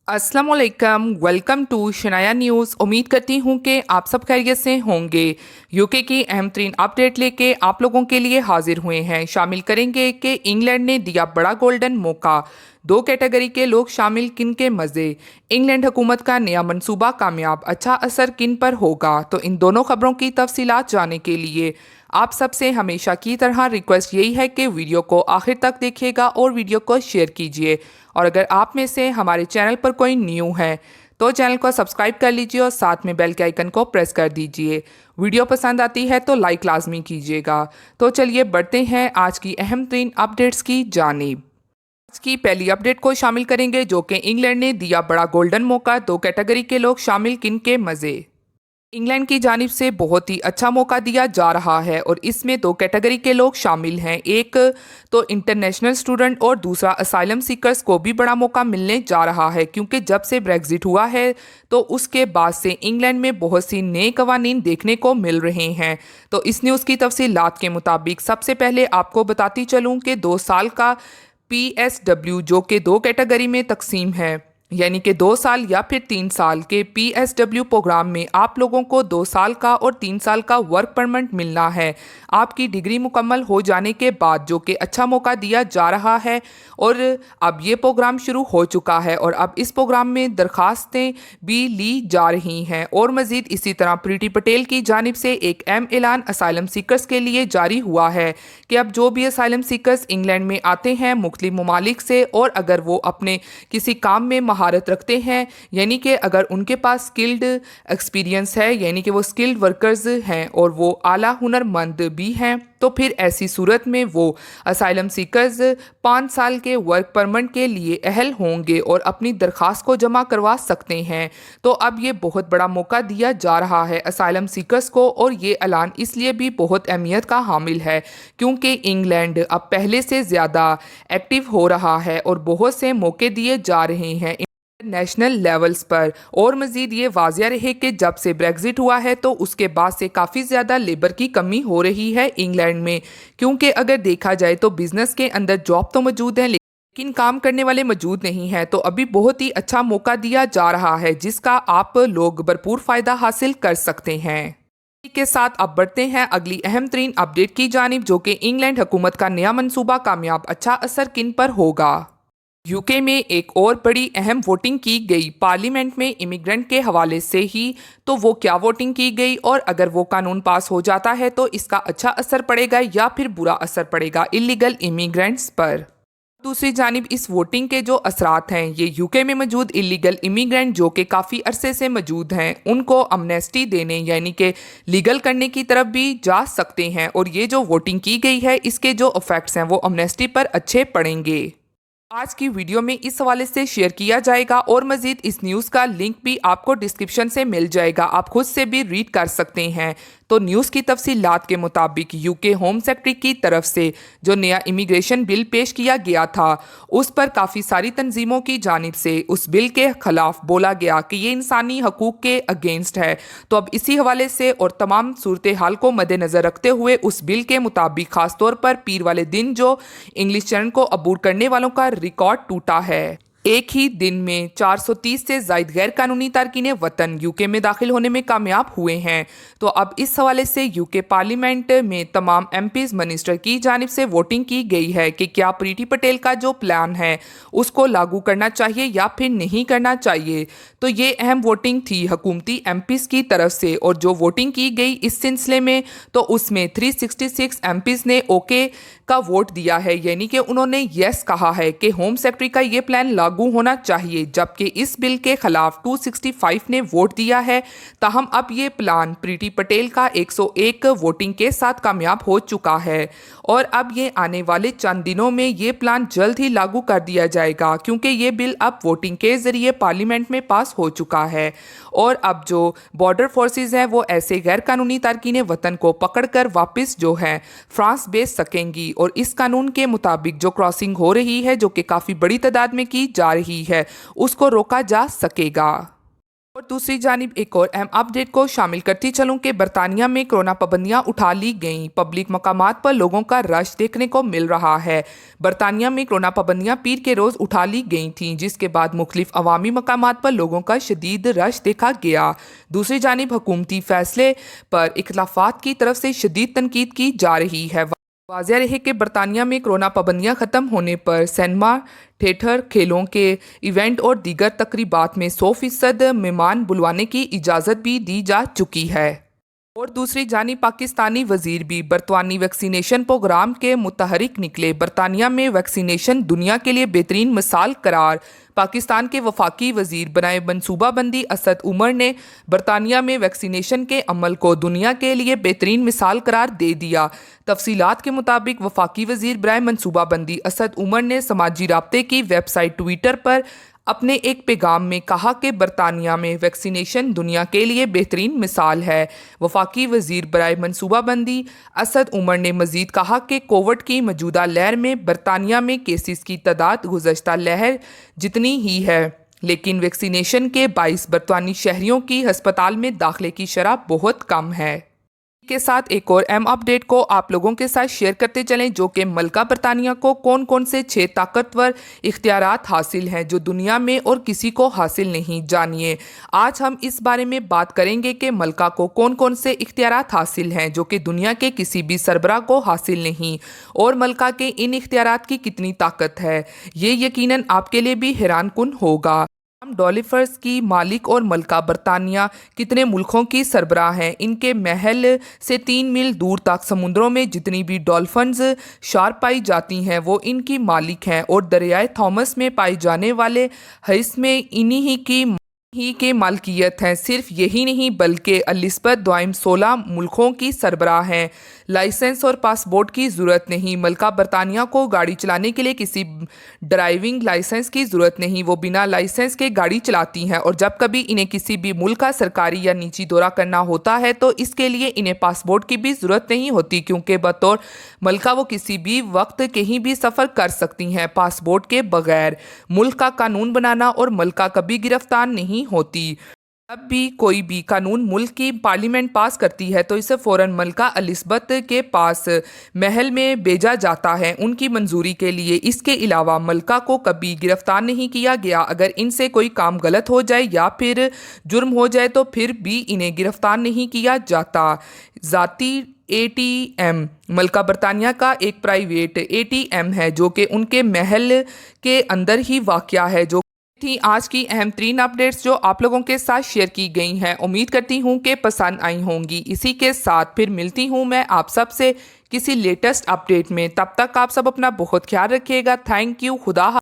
अस्सलाम वालेकुम, welcome to Shanaya news. उम्मीद करती हूँ कि आप सब खैरियत से होंगे। यूके की अहम तरीन अपडेट लेके आप लोगों के लिए हाजिर हुए हैं। शामिल करेंगे कि इंग्लैंड ने दिया बड़ा गोल्डन मौका, दो कैटेगरी के लोग शामिल, किन के मज़े, इंग्लैंड हुकूमत का नया मंसूबा कामयाब, अच्छा असर किन पर होगा। तो इन दोनों खबरों की तफसीलात जानने के लिए आप सबसे हमेशा की तरह रिक्वेस्ट यही है कि वीडियो को आखिर तक देखिएगा और वीडियो को शेयर कीजिए। और अगर आप में से हमारे चैनल पर कोई न्यू है तो चैनल को सब्सक्राइब कर लीजिए और साथ में बेल के आइकन को प्रेस कर दीजिए। वीडियो पसंद आती है तो लाइक लाजमी कीजिएगा। तो चलिए बढ़ते हैं आज की अहम तरीन अपडेट्स की जानिब। आज की पहली अपडेट को शामिल करेंगे जो कि इंग्लैंड ने दिया बड़ा गोल्डन मौका, दो कैटेगरी के लोग शामिल, किन के मज़े। इंग्लैंड की जानिब से बहुत ही अच्छा मौका दिया जा रहा है और इसमें दो कैटेगरी के लोग शामिल हैं। एक तो इंटरनेशनल स्टूडेंट और दूसरा असाइलम सीकर्स को भी बड़ा मौका मिलने जा रहा है, क्योंकि जब से ब्रेग्जिट हुआ है तो उसके बाद से इंग्लैंड में बहुत सी नए कवानीन देखने को मिल रहे हैं। तो इस न्यूज़ की तफसीलात के मुताबिक सबसे पहले आपको बताती चलूँ कि 2 साल का PSW जो कि दो कैटेगरी में तकसीम है, यानी कि 2 साल या फिर 3 साल के PSW प्रोग्राम में आप लोगों को 2 साल का और 3 साल का वर्क परमिट मिलना है आपकी डिग्री मुकम्मल हो जाने के बाद, जो कि अच्छा मौका दिया जा रहा है। और अब ये प्रोग्राम शुरू हो चुका है और अब इस प्रोग्राम में दरखास्तें भी ली जा रही हैं। और मज़ीद इसी तरह प्रीति पटेल की जानिब से एक अहम ऐलान असाइलम सीकर्स के लिए जारी हुआ है कि अब जो भी असाइलम सीकर्स इंग्लैंड में आते हैं मुख्तलिफ ममालिक से, और अगर वो अपने किसी काम में महारत रखते हैं, यानी कि अगर उनके पास स्किल्ड एक्सपीरियंस है, यानी कि वो स्किल्ड वर्कर्स हैं और वो आला हुनरमंद भी हैं, तो फिर ऐसी सूरत में वो असाइलम सीकर्स 5 साल के वर्क परमिट के लिए अहल होंगे और अपनी दरख्वास्त को जमा करवा सकते हैं। तो अब ये बहुत बड़ा मौका दिया जा रहा है असाइलम सीकर्स को, और ये ऐलान इसलिए भी बहुत अहमियत का हामिल है क्योंकि इंग्लैंड अब पहले से ज़्यादा एक्टिव हो रहा है और बहुत से मौके दिए जा रहे हैं नेशनल लेवल्स पर। और मज़ीद ये वाजिया रहे कि जब से ब्रेग्जिट हुआ है तो उसके बाद से काफ़ी ज़्यादा लेबर की कमी हो रही है इंग्लैंड में, क्योंकि अगर देखा जाए तो बिज़नेस के अंदर जॉब तो मौजूद है लेकिन काम करने वाले मौजूद नहीं हैं। तो अभी बहुत ही अच्छा मौका दिया जा रहा है जिसका आप लोग भरपूर फ़ायदा हासिल कर सकते हैं। इसी के साथ अब बढ़ते हैं अगली अहम तरीन अपडेट की जानिब जो कि इंग्लैंड हुकूमत का नया मंसूबा कामयाब, अच्छा असर किन पर होगा। यूके में एक और बड़ी अहम वोटिंग की गई पार्लियामेंट में इमिग्रेंट के हवाले से ही। तो वो क्या वोटिंग की गई और अगर वो कानून पास हो जाता है तो इसका अच्छा असर पड़ेगा या फिर बुरा असर पड़ेगा इलीगल इमिग्रेंट्स पर। दूसरी जानिब इस वोटिंग के जो असरात हैं, ये यूके में मौजूद इलीगल इमिग्रेंट जो कि काफ़ी अरसे से मौजूद हैं उनको अमनेस्टी देने यानी कि लीगल करने की तरफ भी जा सकते हैं। और ये जो वोटिंग की गई है इसके जो इफ़ेक्ट्स हैं वो अमनेस्टी पर अच्छे पड़ेंगे। आज की वीडियो में इस हवाले से शेयर किया जाएगा और मज़ीद इस न्यूज़ का लिंक भी आपको डिस्क्रिप्शन से मिल जाएगा, आप खुद से भी रीड कर सकते हैं। तो न्यूज़ की तफसीलात के मुताबिक यूके होम सेक्रेटरी की तरफ से जो नया इमिग्रेशन बिल पेश किया गया था उस पर काफ़ी सारी तंजीमों की जानिब से उस बिल के ख़िलाफ़ बोला गया कि ये इंसानी हकूक़ के अगेंस्ट है। तो अब इसी हवाले से और तमाम सूरत हाल को मद्देनज़र रखते हुए उस बिल के मुताबिक ख़ास तौर पर पीर वाले दिन जो इंग्लिश चैनल को अबूर करने वालों का रिकॉर्ड टूटा है। एक ही दिन में 430 से ज़ायद गैर कानूनी तारकीन वतन यूके में दाखिल होने में कामयाब हुए हैं। तो अब इस हवाले से यूके पार्लियामेंट में तमाम MPs मिनिस्टर की जानिब से वोटिंग की गई है कि क्या प्रीति पटेल का जो प्लान है उसको लागू करना चाहिए या फिर नहीं करना चाहिए। तो ये अहम वोटिंग थी हुकूमती MPs की तरफ से, और जो वोटिंग की गई इस सिलसिले में तो उसमें 366 MPs ने ओके का वोट दिया है, यानी कि उन्होंने यस कहा है कि होम सेक्रेटरी का ये प्लान लागू होना चाहिए, जबकि इस बिल के खिलाफ 265 ने वोट दिया है। ताहम अब ये प्लान प्रीति पटेल का 101 वोटिंग के साथ कामयाब हो चुका है और अब ये आने वाले चंद दिनों में ये प्लान जल्द ही लागू कर दिया जाएगा, क्योंकि ये बिल अब वोटिंग के ज़रिए पार्लियामेंट में पास हो चुका है। और अब जो बॉर्डर फोर्सेस हैं वो ऐसे गैर कानूनी तारकीन वतन को पकड़कर वापस जो है फ्रांस भेज सकेंगी, और इस कानून के मुताबिक जो क्रॉसिंग हो रही है जो कि काफ़ी बड़ी तादाद में की जा रही है उसको रोका जा सकेगा। और दूसरी जानिब एक और अहम अपडेट को शामिल करती चलूं कि बरतानिया में कोरोना पाबंदियां उठा ली गईं। पब्लिक मकामात पर लोगों का रश देखने को मिल रहा है। बरतानिया में कोरोना पाबंदियां पीर के रोज़ उठा ली गई थीं, जिसके बाद मुख्तलिफ अवामी मकामात पर लोगों का शदीद रश देखा गया। दूसरी जानिब हुकूमती फैसले पर इख्तलाफात की तरफ से शदीद तनकीद की जा रही है। वाज़ेह रहे कि बरतानिया में कोरोना पाबंदियां ख़त्म होने पर सिनेमा, थिएटर, खेलों के इवेंट और दीगर तकरीबात में 100% मेहमान बुलवाने की इजाज़त भी दी जा चुकी है। और दूसरी जानिब पाकिस्तानी वजीर भी बरतानी वैक्सीनेशन प्रोग्राम के मुतहरिक निकले। बरतानिया में वैक्सीनेशन दुनिया के लिए बेहतरीन मिसाल करार। पाकिस्तान के वफाकी वजीर बनाए मनसूबाबंदी असद उमर ने बरतानिया में वैक्सीनेशन के अमल को दुनिया के लिए बेहतरीन मिसाल करार दे दिया। तफसीलात के मुताबिक वफाकी वजीर बनाए मनसूबाबंदी असद उमर ने समाजी राब्ते की वेबसाइट ट्विटर पर अपने एक पैगाम में कहा कि बरतानिया में वैक्सीनेशन दुनिया के लिए बेहतरीन मिसाल है। वफाकी वजीर बराए मनसूबाबंदी असद उमर ने मजीद कहा कि कोविड की मौजूदा लहर में बरतानिया में केसेस की तादाद गुज़श्ता लहर जितनी ही है, लेकिन वैक्सीनेशन के 22 बरतानी शहरियों की हस्पताल में दाखिले की शरह बहुत कम है। के साथ एक और अहम अपडेट को आप लोगों के साथ शेयर करते चलें, जो कि मलका बरतानिया को कौन कौन से 6 ताकतवर इख्तियारात हासिल हैं जो दुनिया में और किसी को हासिल नहीं। जानिए, आज हम इस बारे में बात करेंगे कि मलका को कौन कौन से इख्तियारात हासिल हैं जो कि दुनिया के किसी भी सरबराह को हासिल नहीं, और मलका के इन इख्तियारात की कितनी ताकत है। ये यकीनन आपके लिए भी हैरान कुन होगा। डॉल्फिन्स की मालिक और मलका बरतानिया कितने मुल्कों की सरबराह हैं। इनके महल से 3 मील दूर तक समुद्रों में जितनी भी डॉल्फिन्स शार्क पाई जाती हैं वो इनकी मालिक हैं, और दरियाए थॉमस में पाए जाने वाले हिस्स में इन्हीं की मालकियत हैं। सिर्फ यही नहीं बल्कि एलिज़ाबेथ द्वाइम 16 मुल्कों की सरबराह हैं। लाइसेंस और पासपोर्ट की ज़रूरत नहीं। मलका बरतानिया को गाड़ी चलाने के लिए किसी ड्राइविंग लाइसेंस की ज़रूरत नहीं। वो बिना लाइसेंस के गाड़ी चलाती हैं, और जब कभी इन्हें किसी भी मुल्क का सरकारी या निजी दौरा करना होता है तो इसके लिए इन्हें पासपोर्ट की भी ज़रूरत नहीं होती, क्योंकि बतौर मलका वो किसी भी वक्त कहीं भी सफ़र कर सकती हैं पासपोर्ट के बगैर। मुल्क का कानून बनाना और मलका कभी गिरफ्तार नहीं होती। जब भी कोई भी कानून मुल्क की पार्लियामेंट पास करती है तो इसे फ़ौरन मलका एलिज़ाबेथ के पास महल में भेजा जाता है उनकी मंजूरी के लिए। इसके अलावा मलका को कभी गिरफ्तार नहीं किया गया। अगर इनसे कोई काम गलत हो जाए या फिर जुर्म हो जाए तो फिर भी इन्हें गिरफ्तार नहीं किया जाता। ज़ाती ATM मलका बरतानिया का एक प्राइवेट ATM है जो कि उनके महल के अंदर ही वाक़या है। जो थी आज की अहम 3 अपडेट्स जो आप लोगों के साथ शेयर की गई हैं। उम्मीद करती हूँ कि पसंद आई होंगी। इसी के साथ फिर मिलती हूँ मैं आप सब से किसी लेटेस्ट अपडेट में। तब तक आप सब अपना बहुत ख्याल रखिएगा। Thank you. खुदा